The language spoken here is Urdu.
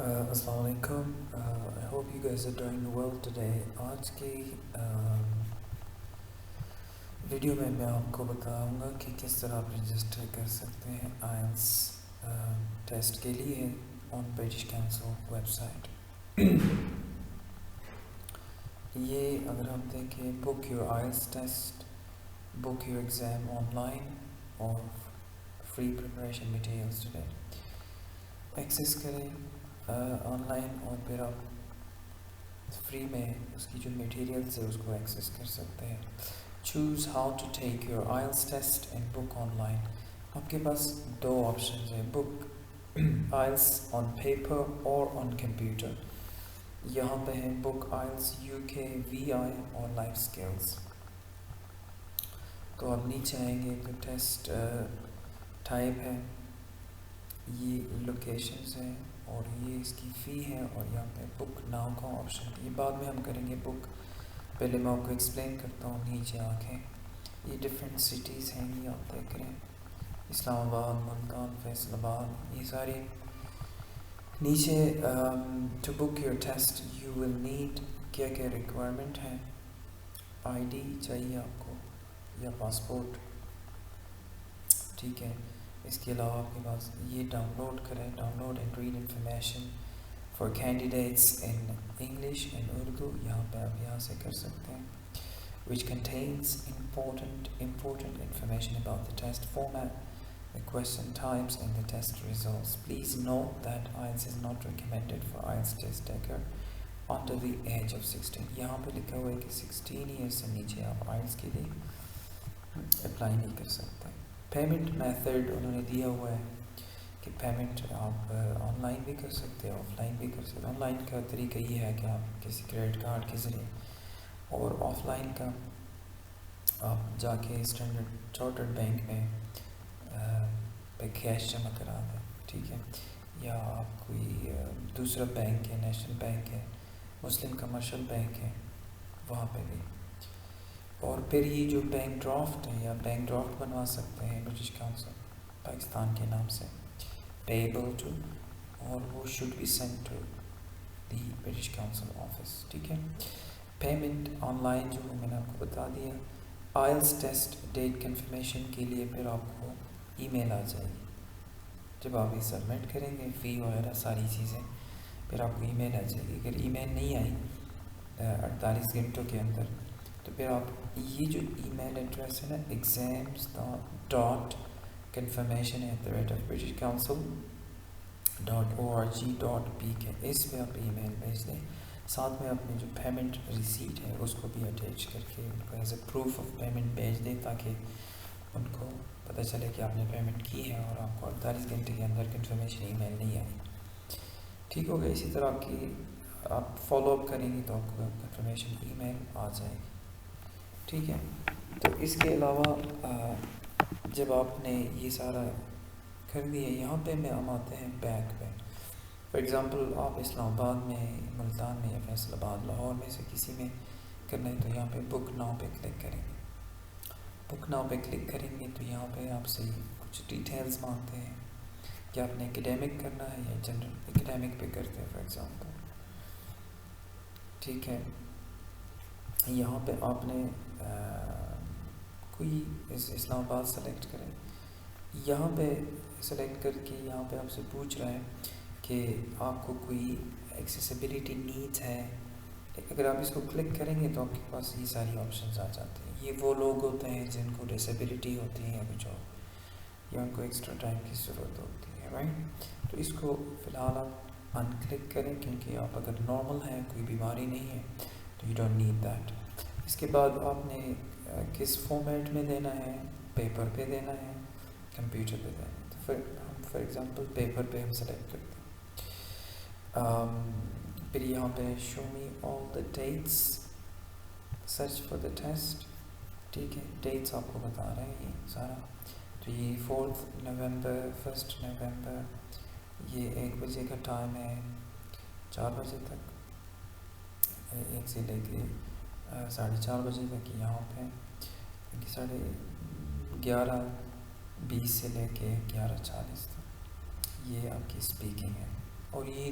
السلام علیکم. I hope you guys are doing well today. آج کی ویڈیو میں آپ کو بتاؤں گا کہ کس طرح آپ رجسٹر کر سکتے ہیں آئلس ٹیسٹ کے لیے on British Council website. یہ اگر ہم دیکھیں book your IELTS test, book your exam online اور free preparation materials today access کریں آن لائن، اور پھر آپ فری میں اس کی جو میٹیریلس ہے اس کو ایکسیس کر سکتے ہیں. Choose how to take your IELTS test and book online. آپ کے پاس دو آپشنز ہیں، بک آئلس آن پیپر اور آن کمپیوٹر. یہاں پہ ہیں بک آئلس UK VI اور لائف اسکلس. تو آپ نیچے آئیں گے تو ٹیسٹ ٹائپ ہے، یہ لوکیشنز ہیں اور یہ اس کی فی ہے، اور یہاں پہ بک ناؤ کا آپشن. یہ بعد میں ہم کریں گے بک، پہلے میں آپ کو ایکسپلین کرتا ہوں. نیچے آ کے یہ ڈفرینٹ سٹیز ہیں، یہ آپ دیکھ رہے ہیں، اسلام آباد، ملتان، فیصل آباد، یہ سارے. نیچے to book your test you will need, کیا کیا ریکوائرمنٹ ہے. ID چاہیے آپ کو یا پاسپورٹ، ٹھیک ہے. اس کے علاوہ آپ کے پاس یہ ڈاؤن لوڈ کریں، download and read information for candidates in English and Urdu. یہاں پہ آپ یہاں سے کر سکتے ہیں. which contains important information about the test format, the question types and the test results. Please note that IELTS is not recommended for IELTS test taker under the age of 16. یہاں پہ لکھا ہوا ہے کہ 16 ایئر سے نیچے آپ IELTS کے لیے اپلائی نہیں کر سکتے. پیمنٹ میتھڈ انہوں نے دیا ہوا ہے کہ پیمنٹ آپ آن لائن بھی کر سکتے ہیں، آف لائن بھی کر سکتے ہیں. آن لائن کا طریقہ یہ ہے کہ آپ کسی کریڈٹ کارڈ کے ذریعے، اور آف لائن کا آپ جا کے اسٹینڈرڈ چارٹرڈ بینک میں کیش جمع کرا دیں، ٹھیک ہے. یا آپ کوئی دوسرا بینک ہے، نیشنل بینک ہے، مسلم کمرشل بینک ہے، وہاں پہ بھی. اور پھر یہ جو بینک ڈرافٹ ہے، یا بینک ڈرافٹ بنوا سکتے ہیں برٹش کونسل پاکستان کے نام سے، پیبل ٹو، اور وہ should be sent to the British council office, ٹھیک ہے. پیمنٹ آن لائن جو میں نے آپ کو بتا دیا. آئلس ٹیسٹ ڈیٹ کنفرمیشن کے لیے پھر آپ کو ای میل آ جائے گی جب آپ یہ سبمٹ کریں گے، فی وغیرہ ساری چیزیں، پھر آپ کو ای میل آ جائے گی. اگر ای میل نہیں آئی 48 گھنٹوں کے اندر، تو پھر آپ یہ جو ای میل ایڈریس ہے نا، exams.confirmation@british council.org.pk، اس پہ آپ ای میل بھیج دیں. ساتھ میں اپنی جو پیمنٹ ریسیٹ ہے اس کو بھی اٹیچ کر کے ان کو as a proof of payment بھیج دیں، تاکہ ان کو پتہ چلے کہ آپ نے پیمنٹ کی ہے اور آپ کو 48 گھنٹے کے اندر کنفرمیشن ای میل نہیں آئی. ٹھیک ہو گیا. اسی طرح آپ فالو اپ کریں گے تو آپ کو کنفرمیشن ای میل آ جائے گی، ٹھیک ہے. تو اس کے علاوہ جب آپ نے یہ سارا کر دیا، یہاں پہ میں ہم آتے ہیں بیک پہ. فار ایگزامپل آپ اسلام آباد میں، ملتان میں، یا فیصل آباد، لاہور میں سے کسی میں کرنا ہے، تو یہاں پہ بک ناؤ پہ کلک کریں گے. بک ناؤ پہ کلک کریں گے تو یہاں پہ آپ سے کچھ ڈیٹیلز مانگتے ہیں کہ آپ نے اکیڈیمک کرنا ہے یا جنرل. اکیڈیمک پہ کرتے ہیں فار ایگزامپل، ٹھیک ہے. یہاں پہ آپ نے کوئی اسلام آباد سلیکٹ کریں. یہاں پہ سلیکٹ کر کے یہاں پہ آپ سے پوچھ رہا ہے کہ آپ کو کوئی ایکسیسیبلٹی نیڈز ہے. اگر آپ اس کو کلک کریں گے تو آپ کے پاس یہ ساری آپشنز آ جاتی ہیں. یہ وہ لوگ ہوتے ہیں جن کو ڈسیبلٹی ہوتی ہے یا کچھ اور، یا ان کو ایکسٹرا ٹائم کی ضرورت ہوتی ہے، رائٹ. تو اس کو فی الحال آپ ان کلک کریں، کیونکہ آپ اگر نارمل ہیں، کوئی بیماری نہیں ہے، تو یو ڈونٹ نیڈ دیٹ. اس کے بعد آپ نے کس فارمیٹ میں دینا ہے، پیپر پہ دینا ہے، کمپیوٹر پہ دینا ہے. تو فار ایگزامپل پیپر پہ ہم سلیکٹ کرتے ہیں. پھر یہاں پہ show me all the dates, search for the test, ٹھیک ہے. ڈیٹس آپ کو بتا رہے ہیں یہ سارا. تو یہ 4 نومبر، 1 نومبر، یہ 1 بجے کا ٹائم ہے، 4 بجے تک، 1 سے لے کے 4:30 بجے تک. یہاں پہ 11:20 سے لے کے 11:40 تک یہ آپ کی اسپیکنگ ہے. اور یہ